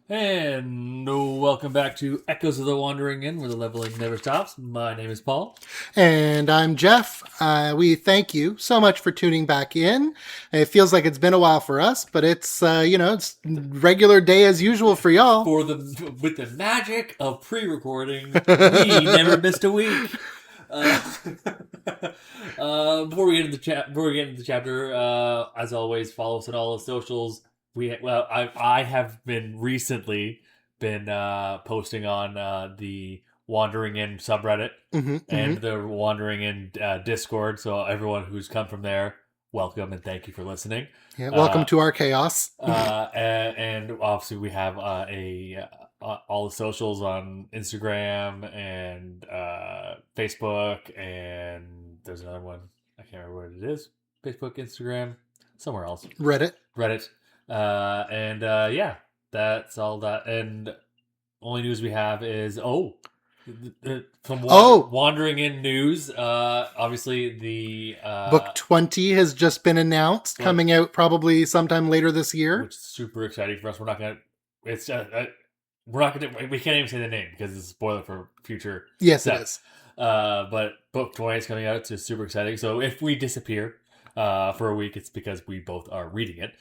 And welcome back to Echoes of the Wandering Inn, where the leveling never stops. My name is Paul. And I'm Geoff. We thank you so much for tuning back in. It feels like it's been a while for us, but it's regular day as usual for y'all. With the magic of pre-recording, we never missed a week. Before we get into the chapter, as always, follow us on all the socials. I have been recently posting on the Wandering In subreddit and the Wandering In Discord. So everyone who's come from there, welcome and thank you for listening. Yeah, welcome to our chaos. And obviously we have all the socials on Instagram and Facebook, and there's another one. I can't remember what it is. Facebook, Instagram, somewhere else. Reddit. Yeah, that's all that. And only news we have is Wandering In news. Obviously the book 20 has just been announced, coming out probably sometime later this year, which is super exciting for us. We can't even say the name because it's a spoiler for future. Yes, stuff. It is. But book 20 is coming out, so it's super exciting. So if we disappear for a week, it's because we both are reading it.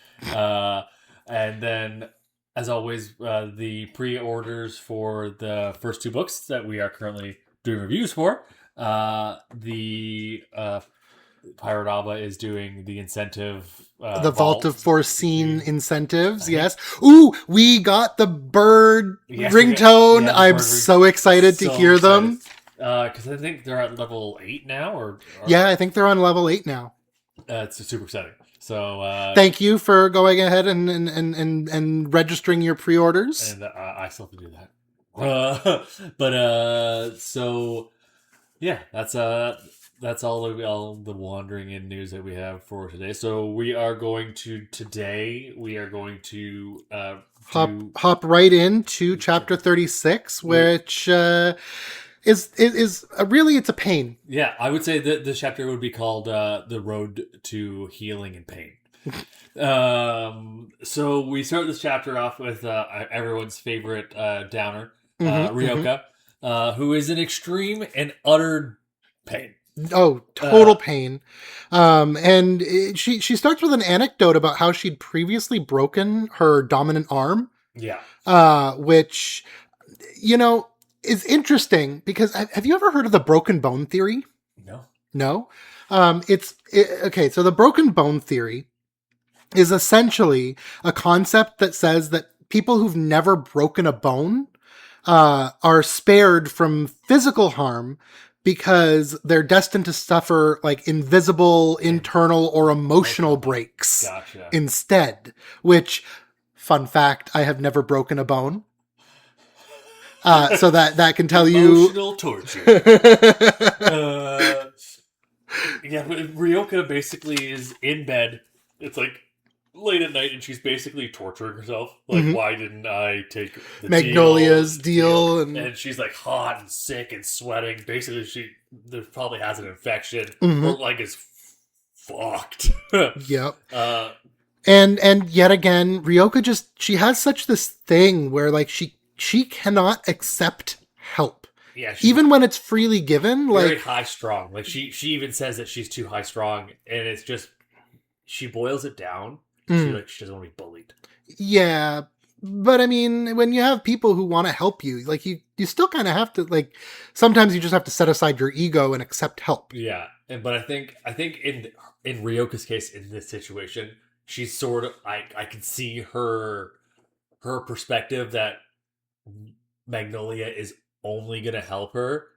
And then, as always, the pre-orders for the first two books that we are currently doing reviews for. The Pirate Alba is doing the incentive. The Vault of Foreseen incentives, yes. Ooh, we got the bird ringtone. I'm so excited to hear them. Because I think they're at level 8 now, or yeah, I think they're on level 8 now. It's super exciting. So thank you for going ahead and registering your pre-orders. And I still have to do that. So yeah, that's all the Wandering In news that we have for today. So we are going to hop right into chapter 36, which is really, it's a pain. Yeah, I would say that this chapter would be called The Road to Healing and Pain. So we start this chapter off with everyone's favorite downer, Ryoka, who is in extreme and utter pain. Oh, total pain. And she starts with an anecdote about how she'd previously broken her dominant arm. Yeah. Which, is interesting because have you ever heard of the broken bone theory? No. Okay. So the broken bone theory is essentially a concept that says that people who've never broken a bone are spared from physical harm because they're destined to suffer like invisible, internal, or emotional breaks instead. Which, fun fact, I have never broken a bone. So that can tell emotional torture. Yeah, but Ryoka basically is in bed. It's like late at night, and she's basically torturing herself. Like, why didn't I take the Magnolia's deal? And she's like hot and sick and sweating. Basically, she probably has an infection. Her leg is fucked. Yep. And yet again, Ryoka she has such this thing where like she cannot accept help. Yeah, even when it's freely given. Very high strong. Like she even says that she's too high strong, and it's just she boils it down. She doesn't want to be bullied. Yeah, but I mean, when you have people who want to help you, like you still kind of have to like. Sometimes you just have to set aside your ego and accept help. Yeah, but I think in Ryoka's case in this situation, she's sort of I can see her perspective that Magnolia is only going to help her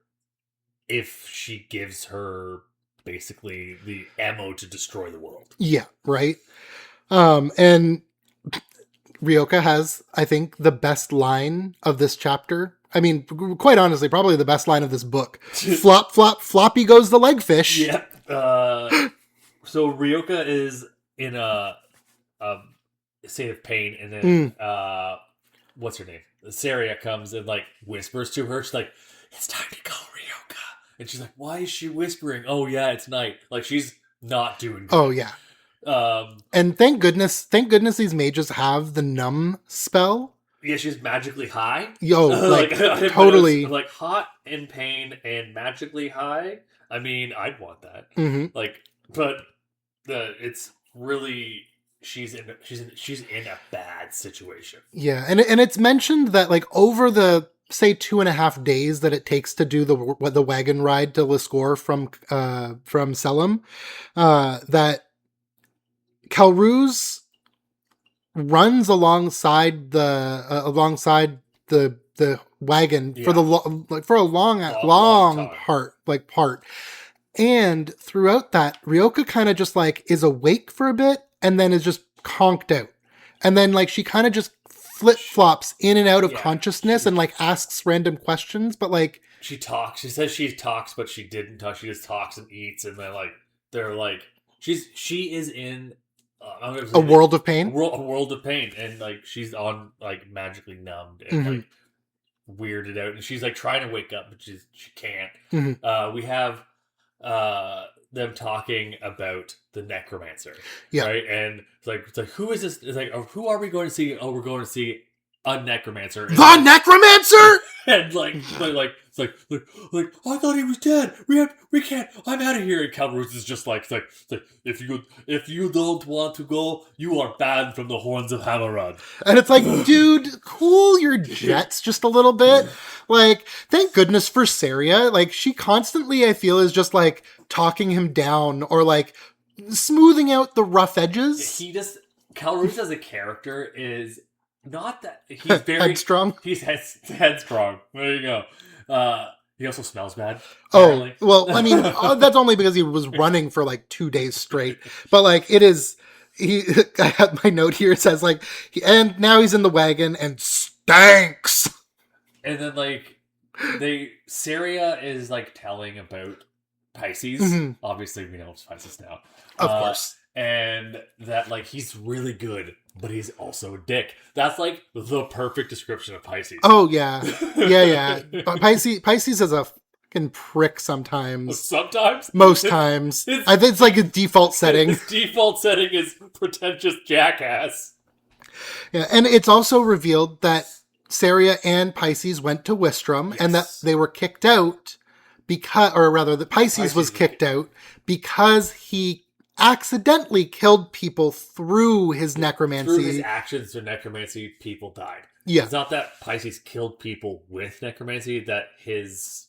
if she gives her basically the ammo to destroy the world. Yeah, right. And Ryoka has, I think, the best line of this chapter. I mean, quite honestly, probably the best line of this book. Flop, flop, floppy goes the legfish. Yeah. So Ryoka is in a state of pain, and then what's her name? Saria comes and like whispers to her. She's like, "It's time to go, Ryoka." And she's like, "Why is she whispering?" "Oh yeah, it's night." Like she's not doing good. Oh yeah. And thank goodness these mages have the numb spell. Yeah, she's magically high. Yo, like totally, like hot in pain and magically high. I mean, I'd want that. Mm-hmm. Like, but it's really she's in a bad situation. Yeah, and it's mentioned that like over the say 2.5 days that it takes to do the wagon ride to Liscor from Selim, that Calruz runs alongside the wagon for for a long part. And throughout that, Ryoka kind of just like is awake for a bit and then is just conked out. And then like she kind of just flip-flops in and out of consciousness and like asks random questions, but like she talks. She says she talks, but she didn't talk. She just talks and eats, and then like they're like she is in a world of pain. A world of pain, and like she's on like magically numbed and like weirded out, and she's like trying to wake up, but she can't. We have them talking about the necromancer, right? And it's like who is this? It's like, oh, who are we going to see? Oh, we're going to see a necromancer. The necromancer. And it's like I thought he was dead. We can't. I'm out of here. And Calruz is just like if you don't want to go, you are banned from the horns of Hammerrod. And it's like, dude, cool your jets just a little bit. Like, thank goodness for Saria. Like, she constantly, I feel, is just like talking him down or like smoothing out the rough edges. Calruz as a character is not that he's very headstrong. He's headstrong. There you go. He also smells bad. Apparently. Oh, well, I mean, that's only because he was running for like 2 days straight. But like, it is. I have my note here. It says like, and now he's in the wagon and stanks. And then like, Saria is like telling about Pisces. Obviously, we know it's Pisces now. Of course. And that like he's really good, but he's also a dick. That's like the perfect description of Pisces. Oh yeah, yeah. But Pisces is a fucking prick sometimes. Sometimes, most times. I think it's like a default setting. His default setting is pretentious jackass. Yeah, and it's also revealed that Saria and Pisces went to Wistrom, and that they were kicked out because, or rather, that Pisces was kicked out because he accidentally killed people through his necromancy. Through his actions of necromancy, people died. Yeah. It's not that Pisces killed people with necromancy, that his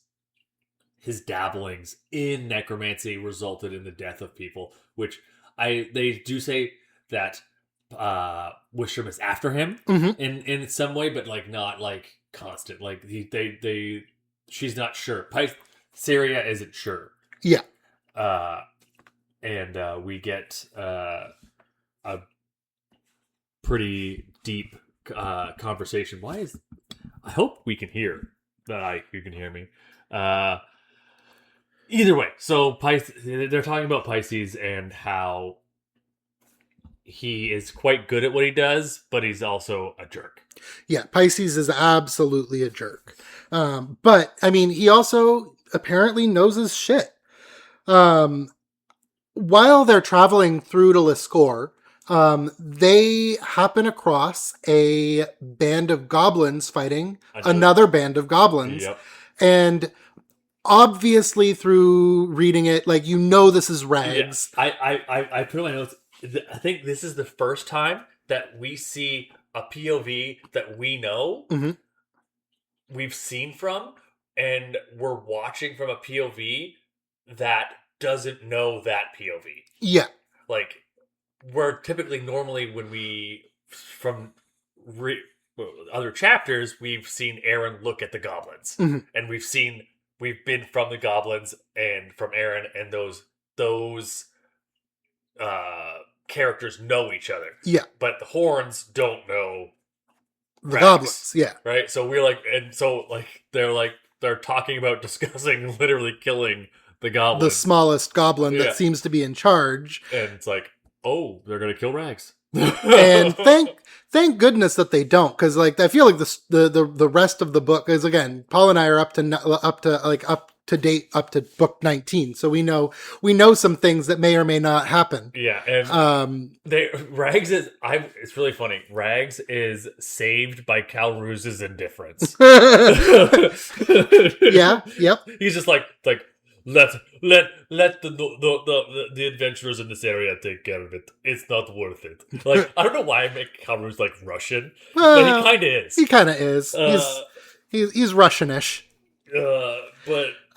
dabblings in necromancy resulted in the death of people, which they do say that Wistrom is after him in some way, but like not like constant. Like she's not sure. Saria isn't sure. Yeah. And we get a pretty deep conversation. I hope we can hear that. You can hear me. Either way, so they're talking about Pisces and how he is quite good at what he does, but he's also a jerk. Yeah, Pisces is absolutely a jerk. But I mean, he also apparently knows his shit. While they're traveling through to Liscor, they happen across a band of goblins fighting another band of goblins. Yep. And obviously through reading it, like, you know this is Rags. Yeah. I put in my notes, I think this is the first time that we see a POV that we know we've seen from, and we're watching from a POV that doesn't know that POV. Yeah. Like, we're typically normally when we, from other chapters, we've seen Aaron look at the goblins. And we've been from the goblins and from Aaron, and those characters know each other. Yeah. But the horns don't know the goblins. Yeah. Right? So we're like, and so like, they're talking about discussing literally killing the goblin. The smallest goblin that seems to be in charge. And it's like, oh, they're going to kill Rags. And thank goodness that they don't, because like I feel like the rest of the book is, again, Paul and I are up to date up to book 19, so we know some things that may or may not happen. Yeah, and Rags is it's really funny. Rags is saved by Cal Ruse's indifference. Yeah, yep. He's just like let the adventurers in this area take care of it. It's not worth it. Like, I don't know why I make Cal Ruse like Russian, but he kind of is. He kind of is. He's Russianish.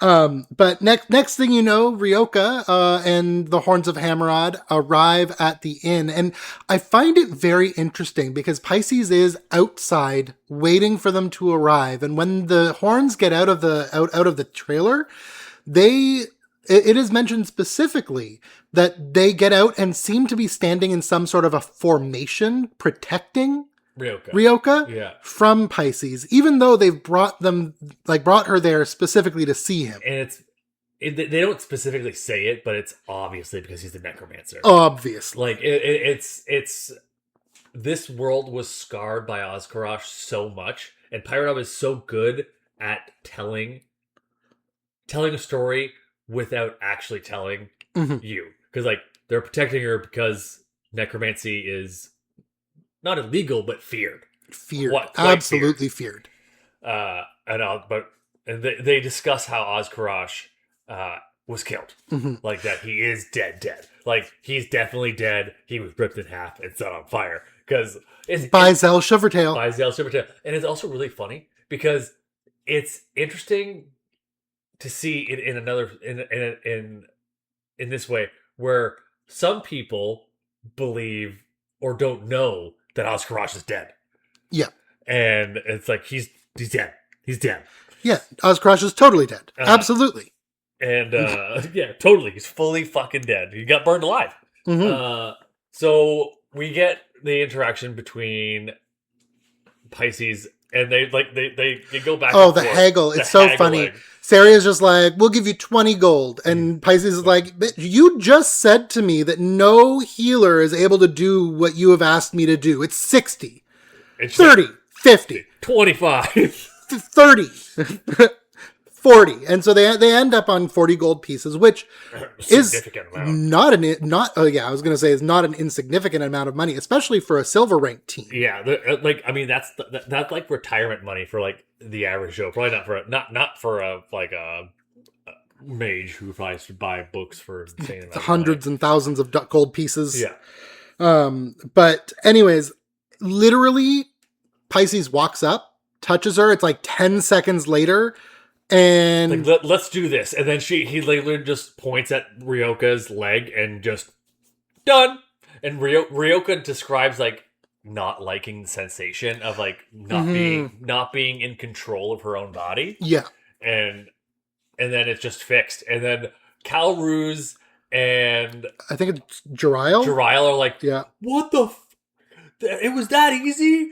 But next thing you know, Ryoka and the Horns of Hammerod arrive at the inn, and I find it very interesting because Pisces is outside waiting for them to arrive, and when the Horns get out of the trailer, it is mentioned specifically that they get out and seem to be standing in some sort of a formation protecting Ryoka from Pisces, even though they've brought her there specifically to see him. And they don't specifically say it, but it's obviously because he's the necromancer. Obviously. Like, it's this world was scarred by Ozkarash so much, and Pyrodom is so good at telling a story without actually telling you. Because, like, they're protecting her because necromancy is not illegal, but feared. Absolutely feared. And they discuss how Ozkarash was killed. Like, that he is dead. Like, he's definitely dead. He was ripped in half and set on fire. By Zell Shivertail. And it's also really funny because it's interesting to see it in this way, where some people believe or don't know that Ozkarash is dead. Yeah. And it's like, he's dead. He's dead. Yeah, Ozkarash is totally dead. Absolutely. And, yeah, totally. He's fully fucking dead. He got burned alive. So we get the interaction between Pisces, and they go back. Oh, the haggle. It's so funny. Saria's just like, we'll give you 20 gold. And Pisces is like, you just said to me that no healer is able to do what you have asked me to do. It's 60. It's 30. 50. 25. 30. 40. And so they end up on 40 gold pieces, which is not an insignificant amount of money, especially for a silver ranked team. Yeah, like, I mean, that's like retirement money for like the average Joe. Probably not for a mage who probably should buy books for insane amount of hundreds and thousands of gold pieces. Yeah. But anyways, literally, Pisces walks up, touches her. It's like 10 seconds later. And like, let's do this. And then he literally just points at Ryoka's leg and just done. And Ryoka describes like not liking the sensation of like not being in control of her own body. Yeah. And then it's just fixed. And then Cal Ruse and I think it's Jerial are like, yeah, what the it was that easy?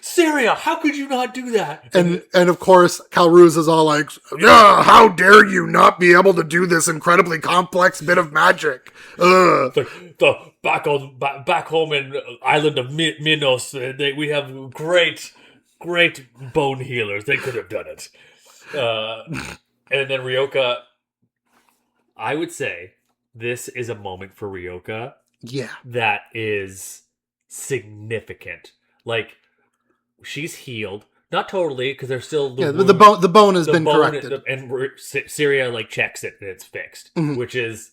Saria, how could you not do that? And of course, Cal Ruse is all like, yeah, how dare you not be able to do this incredibly complex bit of magic? The back home in island of Minos, we have great bone healers. They could have done it. And then Ryoka, I would say this is a moment for Ryoka. Yeah. That is significant. Like, she's healed, not totally, because there's still the bone has been corrected, and Saria like checks it and it's fixed, which is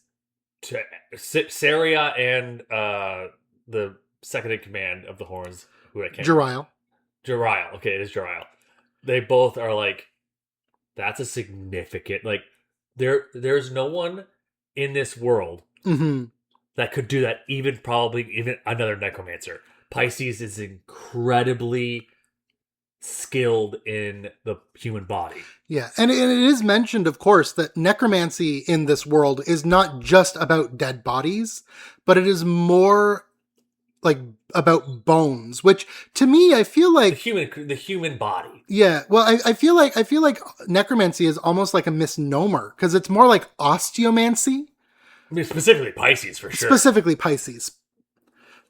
Saria and the second in command of the Horns, who I can't. Jerial. Okay, it is Jerial. They both are like, that's a significant, like, there's no one in this world that could do that, even another necromancer. Pisces is incredibly skilled in the human body. Yeah, and it is mentioned, of course, that necromancy in this world is not just about dead bodies, but it is more like about bones, which to me, I feel like the human body. Yeah, well, I feel like necromancy is almost like a misnomer, because it's more like osteomancy. I mean, specifically Pisces, for sure. Specifically Pisces.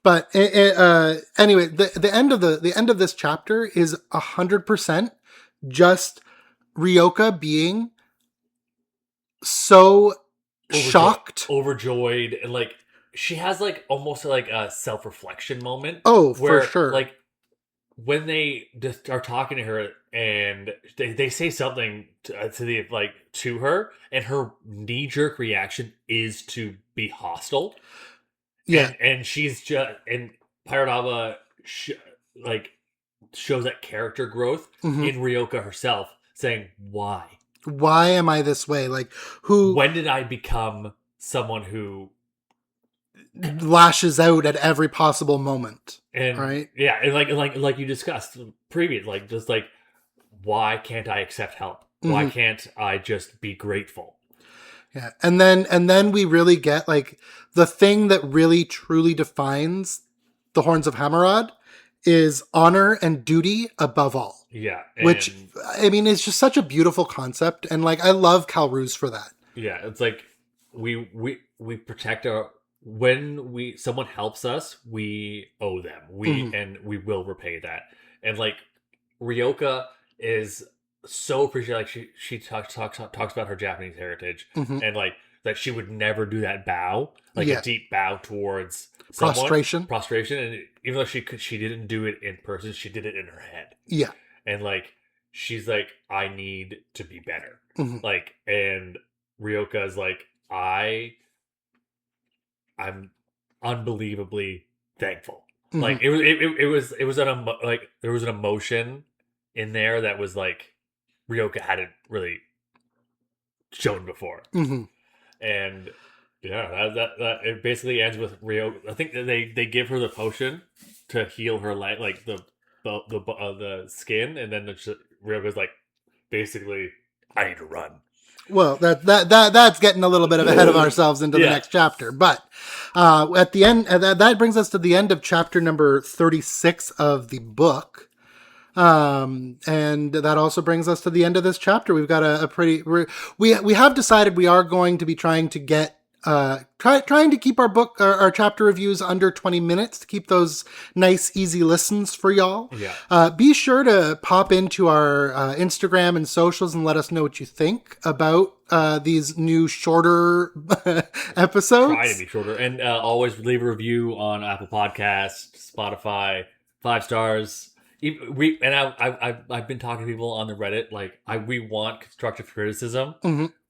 But anyway, the end of this chapter is 100% just Ryoka being so shocked, overjoyed, and like she has like almost like a self-reflection moment. Oh, where, for sure. Like when they just are talking to her and they say something to her, and her knee-jerk reaction is to be hostile. Yeah, and she's just and Paranava shows that character growth in Ryoka herself, saying, why am I this way? Like, who? When did I become someone who lashes out at every possible moment? And right? Yeah, and like you discussed previous, like just like, why can't I accept help? Why can't I just be grateful? Yeah, and then we really get like the thing that really truly defines the Horns of Hammerod is honor and duty above all. Yeah, which I mean is just such a beautiful concept, and like I love Calruse for that. Yeah, it's like we protect our when someone helps us, we owe them. And we will repay that. And like Ryoka is so appreciative. Like she talks about her Japanese heritage, and like that she would never do that bow, like a deep bow towards prostration, and even though she didn't do it in person, she did it in her head. Yeah, and like she's like, I need to be better. Like, and Ryoka's like, I'm unbelievably thankful. Like it was there was an emotion in there that was like Ryoka hadn't really shown before. And yeah, that it basically ends with Ryoka. I think that they give her the potion to heal her leg, like the skin, and then Ryoka's like, basically, I need to run. Well, that's getting a little bit ahead of ourselves into the next chapter. But at the end, that brings us to the end of chapter number 36 of the book. And that also brings us to the end of this chapter. We've got we have decided we are going to be trying to get trying to keep our chapter reviews under 20 minutes to keep those nice, easy listens for y'all. Yeah. Be sure to pop into our Instagram and socials and let us know what you think about these new shorter episodes. Try to be shorter, and always leave a review on Apple Podcasts, Spotify, 5 stars. I've been talking to people on the Reddit, like we want constructive criticism.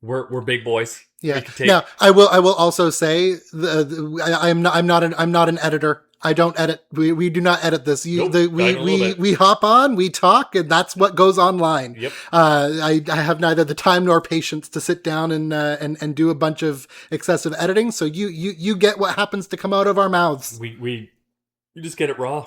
We're big boys. Yeah. Now I will also say I'm not an editor. I don't edit. We do not edit this. We hop on, we talk, and that's what goes online. Yep. I have neither the time nor patience to sit down and do a bunch of excessive editing. So you get what happens to come out of our mouths. You just get it raw.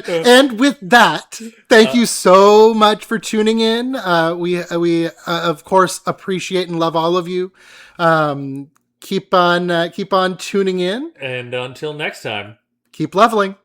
and with that, thank you so much for tuning in. We of course appreciate and love all of you. Keep on tuning in, and until next time, keep leveling.